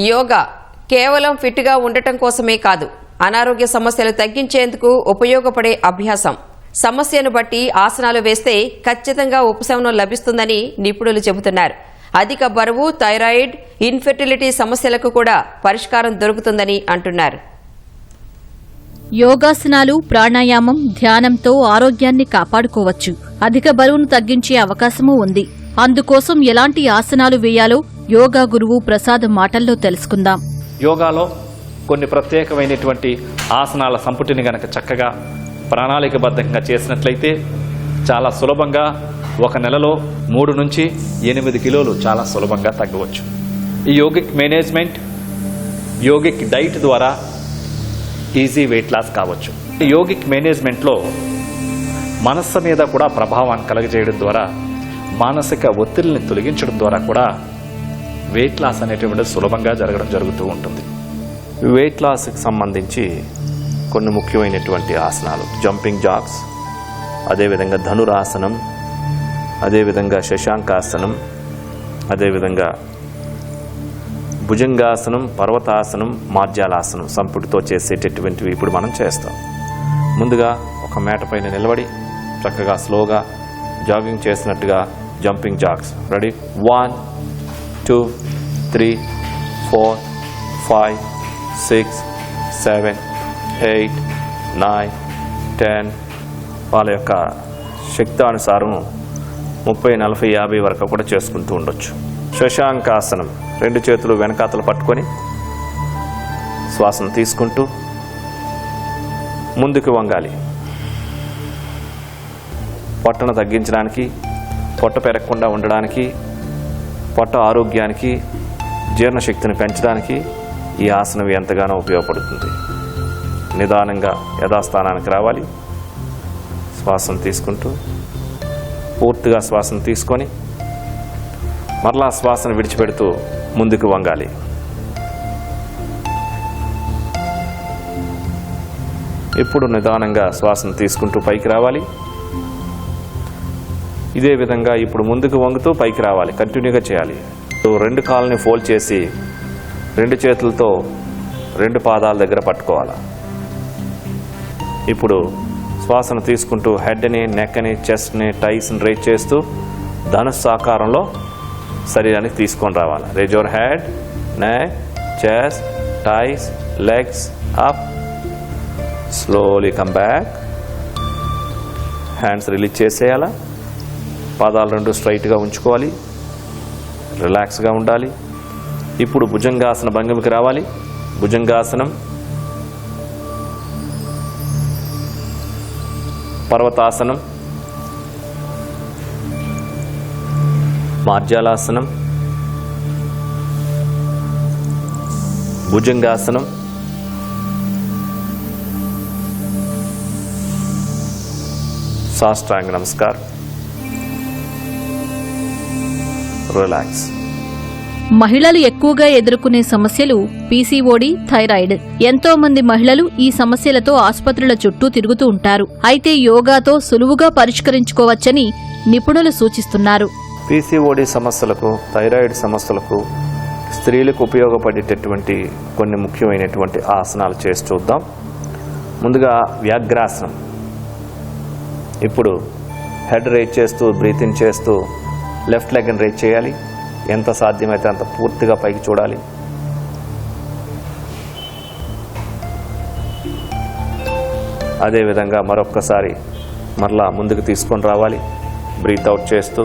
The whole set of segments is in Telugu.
యోగా కేవలం ఫిట్గా ఉండటం కోసమే కాదు, అనారోగ్య సమస్యలు తగ్గించేందుకు ఉపయోగపడే అభ్యాసం. సమస్యను బట్టి ఆసనాలు వేస్తే ఖచ్చితంగా ఉపశమనం లభిస్తుందని నిపుణులు చెబుతున్నారు. అధిక బరువు, థైరాయిడ్, ఇన్ఫెర్టిలిటీ సమస్యలకు కూడా పరిష్కారం దొరుకుతుందని అంటున్నారు. యోగాసనాలు, ప్రాణాయామం, ధ్యానంతో ఆరోగ్యాన్ని కాపాడుకోవచ్చు. అధిక బరువును తగ్గించే అవకాశమూ ఉంది. అందుకోసం ఎలాంటి ఆసనాలు వేయాలో యోగా గురువు ప్రసాద్ మాటల్లో తెలుసుకుందాం. యోగాలో కొన్ని ప్రత్యేకమైనటువంటి ఆసనాల సంపుటిని గనక చక్కగా ప్రణాళికబద్ధంగా చేసినట్లయితే చాలా సులభంగా ఒక నెలలో 3 నుంచి 8 కిలోలు చాలా సులభంగా తగ్గవచ్చు. ఈ యోగిక్ మేనేజ్మెంట్, యోగిక్ డైట్ ద్వారా ఈజీ వెయిట్ లాస్ కావచ్చు. ఈ యోగిక్ మేనేజ్మెంట్లో మనస్సు మీద కూడా ప్రభావాన్ని కలగజేయడం ద్వారా, మానసిక ఒత్తిడిని తొలగించడం ద్వారా కూడా వెయిట్ లాస్ అనేటువంటిది సులభంగా జరుగుతూ ఉంటుంది. వెయిట్ లాస్కి సంబంధించి కొన్ని ముఖ్యమైనటువంటి ఆసనాలు: జంపింగ్ జాక్స్, అదేవిధంగా ధనురాసనం, అదేవిధంగా శశాంకాసనం, అదేవిధంగా భుజంగాసనం, పర్వతాసనం, మార్జాలాసనం సంపుటితో చేసేటటువంటివి ఇప్పుడు మనం చేస్తాం. ముందుగా ఒక మేట పైన నిలబడి చక్కగా స్లోగా జాగింగ్ చేసినట్టుగా జంపింగ్ జాక్స్. రెడీ? 1 2 3 4 5 6 7 8 9 10 వాళ్ళ యొక్క శక్తానుసారం 30 40 50 వరకు కూడా చేసుకుంటూ ఉండొచ్చు. శశాంకాసనం, 2 చేతులు వెనకాతలు పట్టుకొని శ్వాసను తీసుకుంటూ ముందుకు వంగాలి. పొట్టను తగ్గించడానికి, పొట్ట పెరగకుండా ఉండడానికి, పొట్ట ఆరోగ్యానికి, జీర్ణశక్తిని పెంచడానికి ఈ ఆసనం ఎంతగానో ఉపయోగపడుతుంది. నిదానంగా యథాస్థానానికి రావాలి. శ్వాసను తీసుకుంటూ పూర్తిగా శ్వాసను తీసుకొని మరలా శ్వాసను విడిచిపెడుతూ ముందుకు వంగాలి. ఇప్పుడు నిదానంగా శ్వాసను తీసుకుంటూ పైకి రావాలి. ఇదే విధంగా ఇప్పుడు ముందుకు వంగుతూ పైకి రావాలి. కంటిన్యూగా చేయాలి. 2 కాళ్ళని ఫోల్డ్ చేసి 2 చేతులతో 2 పాదాల దగ్గర పట్టుకోవాలి. ఇప్పుడు శ్వాసను తీసుకుంటూ హెడ్ని, నెక్ని, చెస్ట్ని, టైస్ని రైజ్ చేస్తూ ధనుస్సు ఆకారంలో శరీరానికి తీసుకొని రావాలి. Raise your head, neck, chest, thighs, legs up. Slowly come back. Hands release చేసేయాలా. పాదాలు 2 స్ట్రైట్గా ఉంచుకోవాలి. రిలాక్స్గా ఉండాలి. ఇప్పుడు భుజంగాసన భంగిమకి రావాలి. భుజంగాసనం, పర్వతాసనం, మార్జాలాసనం, భుజంగాసనం, సాష్టాంగ నమస్కారం. రిలాక్స్. మహిళలు ఎక్కువగా ఎదుర్కొనే సమస్యలు పీసీఓడీ, థైరాయిడ్. ఎంతో మంది మహిళలు ఈ సమస్యలతో ఆసుపత్రుల చుట్టూ తిరుగుతూ ఉంటారు. అయితే యోగాతో సులువుగా పరిష్కరించుకోవచ్చని నిపుణులు సూచిస్తున్నారు. పీసీఓడీ సమస్యలకు, థైరాయిడ్ సమస్యలకు స్త్రీలకు ఉపయోగపడేటటువంటి కొన్ని ముఖ్యమైనటువంటి ఆసనాలు చేసి చూద్దాం. ముందుగా వ్యాఘ్రాసనం. ఇప్పుడు హెడ్ రైజ్ చేస్తూ బ్రీతింగ్ చేస్తూ లెఫ్ట్ లెగ్ని రైజ్ చేయాలి. ఎంత సాధ్యమైతే అంత పూర్తిగా పైకి చూడాలి. అదేవిధంగా మరొక్కసారి మరలా ముందుకు తీసుకొని రావాలి. బ్రీత్ అవుట్ చేస్తూ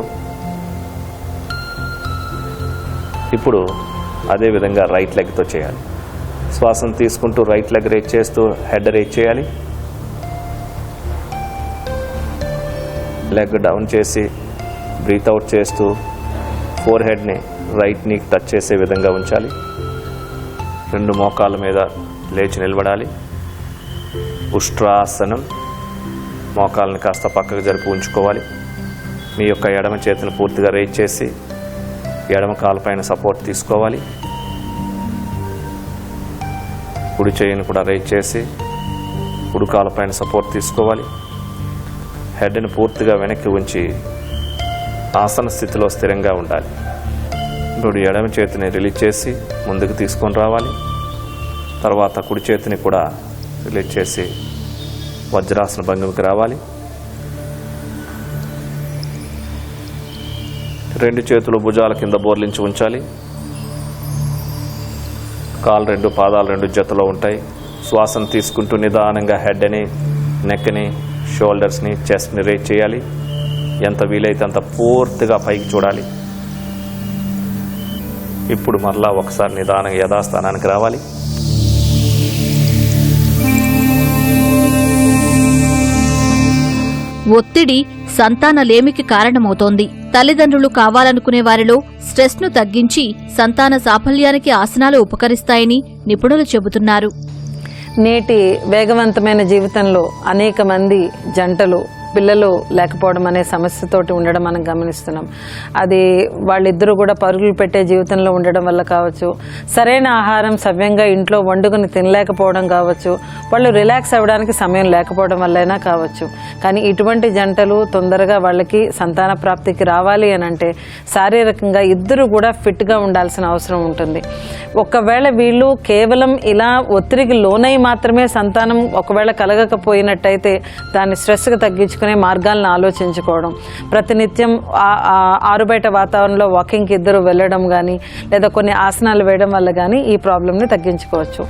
ఇప్పుడు అదేవిధంగా రైట్ లెగ్తో చేయాలి. శ్వాసను తీసుకుంటూ రైట్ లెగ్ రైజ్ చేస్తూ హెడ్ రైజ్ చేయాలి. లెగ్ డౌన్ చేసి బ్రీత్ అవుట్ చేస్తూ ఫోర్ హెడ్ని రైట్ నీకి టచ్ చేసే విధంగా ఉంచాలి. 2 మోకాళ్ళ మీద లేచి నిలబడాలి. ఉష్ట్రాసనం. మోకాళ్ళని కాస్త పక్కకు జరిపి ఉంచుకోవాలి. మీ యొక్క ఎడమ చేతిని పూర్తిగా రైజ్ చేసి ఎడమ కాళ్ళపైన సపోర్ట్ తీసుకోవాలి. కుడి చేయిని కూడా రైజ్ చేసి కుడి కాళ్ళపైన సపోర్ట్ తీసుకోవాలి. హెడ్ని పూర్తిగా వెనక్కి ఉంచి ఆసన స్థితిలో స్థిరంగా ఉండాలి. ఇప్పుడు ఎడమ చేతిని రిలీజ్ చేసి ముందుకు తీసుకొని రావాలి. తర్వాత కుడి చేతిని కూడా రిలీజ్ చేసి వజ్రాసన భంగిమకి రావాలి. 2 చేతులు భుజాల కింద బోర్లించి ఉంచాలి. కాలు 2, పాదాలు 2 జతలో ఉంటాయి. శ్వాసను తీసుకుంటూ నిదానంగా హెడ్ని, నెక్ని, షోల్డర్స్ని, చెస్ట్ని రేజ్ చేయాలి. ఎంత వీలైతే అంత పూర్తిగా పైకి చూడాలి. ఇప్పుడు మరలా ఒకసారి నిదానంగా యథాస్థానానికి రావాలి. ఒత్తిడి సంతానలేమికి కారణమవుతోంది. తల్లిదండ్రులు కావాలనుకునే వారిలో స్ట్రెస్ను తగ్గించి సంతాన సాఫల్యానికి ఆసనాలు ఉపకరిస్తాయని నిపుణులు చెబుతున్నారు. నేటి వేగవంతమైన జీవితంలో అనేక మంది జంటలు పిల్లలు లేకపోవడం అనే సమస్యతోటి ఉండడం మనం గమనిస్తున్నాం. అది వాళ్ళిద్దరూ కూడా పరుగులు పెట్టే జీవితంలో ఉండడం వల్ల కావచ్చు, సరైన ఆహారం సవ్యంగా ఇంట్లో వండుకొని తినలేకపోవడం కావచ్చు, వాళ్ళు రిలాక్స్ అవ్వడానికి సమయం లేకపోవడం వల్లైనా కావచ్చు. కానీ ఇటువంటి జంటలు తొందరగా వాళ్ళకి సంతాన ప్రాప్తికి రావాలి అని అంటే శారీరకంగా ఇద్దరు కూడా ఫిట్గా ఉండాల్సిన అవసరం ఉంటుంది. ఒకవేళ వీళ్ళు కేవలం ఇలా ఒత్తిడికి లోనై మాత్రమే సంతానం ఒకవేళ కలగకపోయినట్టయితే దాన్ని స్ట్రెస్గా తగ్గించుకునే మార్గాలను ఆలోచించుకోవడం, ప్రతినిత్యం ఆరుబయట వాతావరణంలో వాకింగ్కి ఇద్దరు వెళ్ళడం కానీ లేదా కొన్ని ఆసనాలు వేయడం వల్ల కానీ ఈ ప్రాబ్లంని తగ్గించుకోవచ్చు.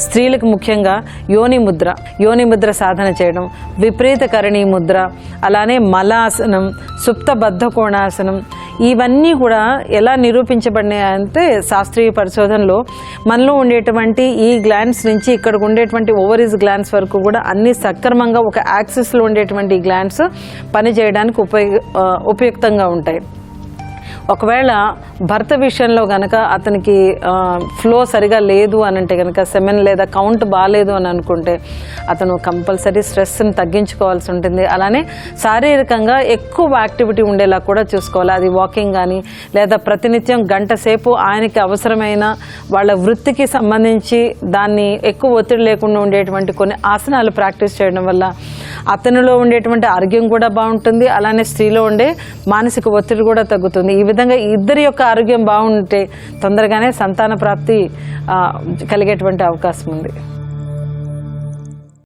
స్త్రీలకు ముఖ్యంగా యోని ముద్ర సాధన చేయడం, విపరీత కరణీ ముద్ర, అలానే మలాసనం, సుప్త బద్ధ కోణాసనం, ఇవన్నీ కూడా ఎలా నిరూపించబడినాయంటే శాస్త్రీయ పరిశోధనలో మనలో ఉండేటువంటి ఈ గ్లాండ్స్ నుంచి ఇక్కడికి ఉండేటువంటి ఓవరీస్ గ్లాండ్స్ వరకు కూడా అన్ని సక్రమంగా ఒక యాక్సిస్లో ఉండేటువంటి ఈ గ్లాండ్స్ పనిచేయడానికి ఉపయుక్తంగా ఉంటాయి. ఒకవేళ భర్త విషయంలో కనుక అతనికి ఫ్లో సరిగా లేదు అని అంటే కనుక సెమెన్ లేదా కౌంట్ బాగాలేదు అని అనుకుంటే అతను కంపల్సరీ స్ట్రెస్ని తగ్గించుకోవాల్సి ఉంటుంది. అలానే శారీరకంగా ఎక్కువ యాక్టివిటీ ఉండేలా కూడా చూసుకోవాలి. అది వాకింగ్ కానీ లేదా ప్రతినిత్యం గంట సేపు ఆయనకి అవసరమైన వాళ్ళ వృత్తికి సంబంధించి దాన్ని ఎక్కువ ఒత్తిడి లేకుండా ఉండేటువంటి కొన్ని ఆసనాలు ప్రాక్టీస్ చేయడం వల్ల అతనిలో ఉండేటువంటి ఆరోగ్యం కూడా బాగుంటుంది. అలానే స్త్రీలో ఉండే మానసిక ఒత్తిడి కూడా తగ్గుతుంది. ఈ విధంగా ఇద్దరి యొక్క ఆరోగ్యం బాగుంటే తొందరగానే సంతాన ప్రాప్తి కలిగేటువంటి అవకాశం ఉంది.